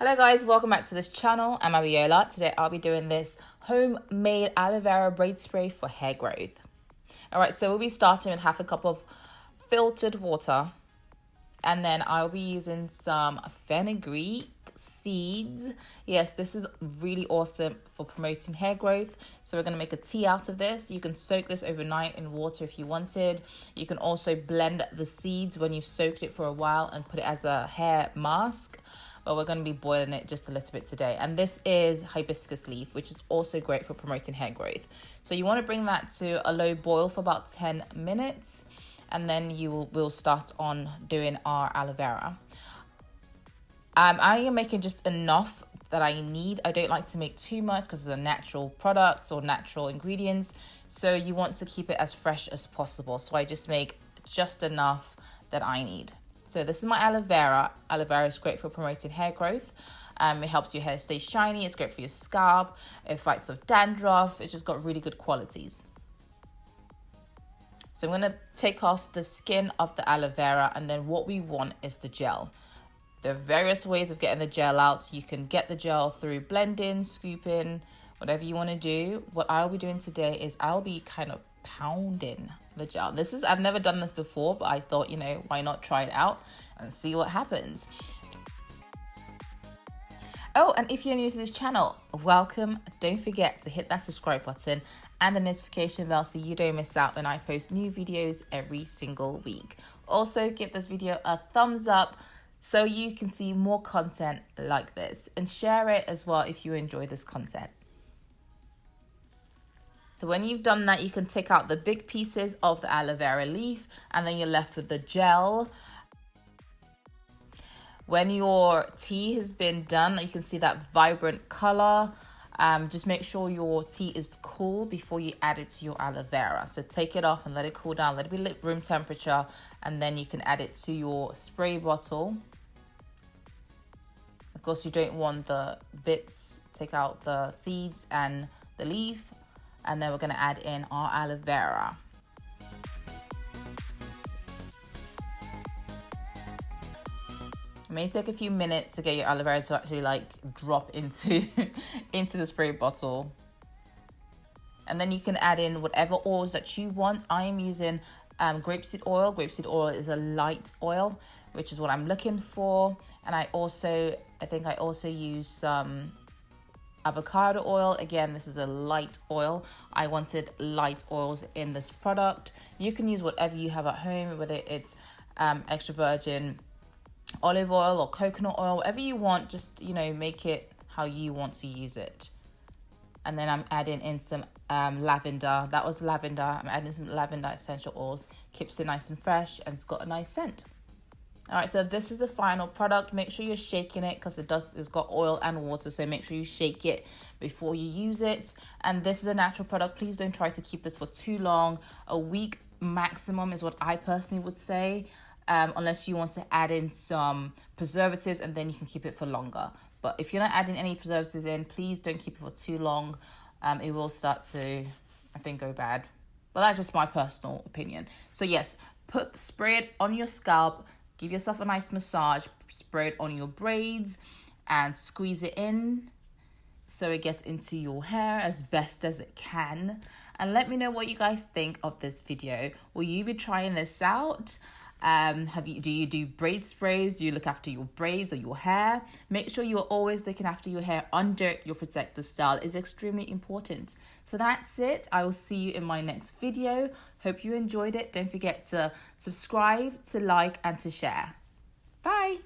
Hello guys, welcome back to this channel. I'm ABEEyola. Today I'll be doing this homemade aloe vera braid spray for hair growth. Alright, so we'll be starting with half a cup of filtered water, and then I'll be using some fenugreek seeds. Yes, this is really awesome for promoting hair growth. So we're going to make a tea out of this. You can soak this overnight in water if you wanted. You can also blend the seeds when you've soaked it for a while and put it as a hair mask. But we're going to be boiling it just a little bit today. And this is hibiscus leaf, which is also great for promoting hair growth. So you want to bring that to a low boil for about 10 minutes. And then we'll start on doing our aloe vera. I am making just enough that I need. I don't like to make too much because they're natural products or natural ingredients. So you want to keep it as fresh as possible. So I just make just enough that I need. So this is my aloe vera. Aloe vera is great for promoting hair growth. It helps your hair stay shiny. It's great for your scalp. It fights off dandruff. It's just got really good qualities. So I'm going to take off the skin of the aloe vera, and then what we want is the gel. There are various ways of getting the gel out. You can get the gel through blending, scooping, whatever you want to do. What I'll be doing today is I'll be kind of pounding the gel. I've never done this before, but I thought, why not try it out and see what happens. Oh, and if you're new to this channel, welcome. Don't forget to hit that subscribe button and the notification bell so you don't miss out when I post new videos every single week. Also, give this video a thumbs up so you can see more content like this, and share it as well if you enjoy this content. So when you've done that, you can take out the big pieces of the aloe vera leaf, and then you're left with the gel. When your tea has been done, you can see that vibrant color. Just make sure your tea is cool before you add it to your aloe vera. So take it off and let it cool down, let it be room temperature, and then you can add it to your spray bottle. Of course, you don't want the bits. Take out the seeds and the leaf, and then we're going to add in our aloe vera. It may take a few minutes to get your aloe vera to actually drop into into the spray bottle. And then you can add in whatever oils that you want. I am using grapeseed oil. Grapeseed oil is a light oil, which is what I'm looking for. And I think I also use some avocado oil. Again, this is a light oil. I wanted light oils in this product. You can use whatever you have at home, whether it's extra virgin olive oil or coconut oil, whatever you want. Just make it how you want to use it. And then I'm adding in some lavender. That was lavender. I'm adding some lavender essential oils. Keeps it nice and fresh, and it's got a nice scent. All right, so this is the final product. Make sure you're shaking it because it's got oil and water. So make sure you shake it before you use it. And this is a natural product. Please don't try to keep this for too long. A week maximum is what I personally would say, unless you want to add in some preservatives, and then you can keep it for longer. But if you're not adding any preservatives in, please don't keep it for too long. It will start to, I think, go bad. But that's just my personal opinion. So yes, spray it on your scalp. Give yourself a nice massage, spray it on your braids, and squeeze it in so it gets into your hair as best as it can. And let me know what you guys think of this video. Will you be trying this out? Do you do braid sprays? Do you look after your braids or your hair? Make sure you're always looking after your hair under your protective style. It's extremely important. So that's it. I will see you in my next video. Hope you enjoyed it. Don't forget to subscribe, to like, and to share. Bye.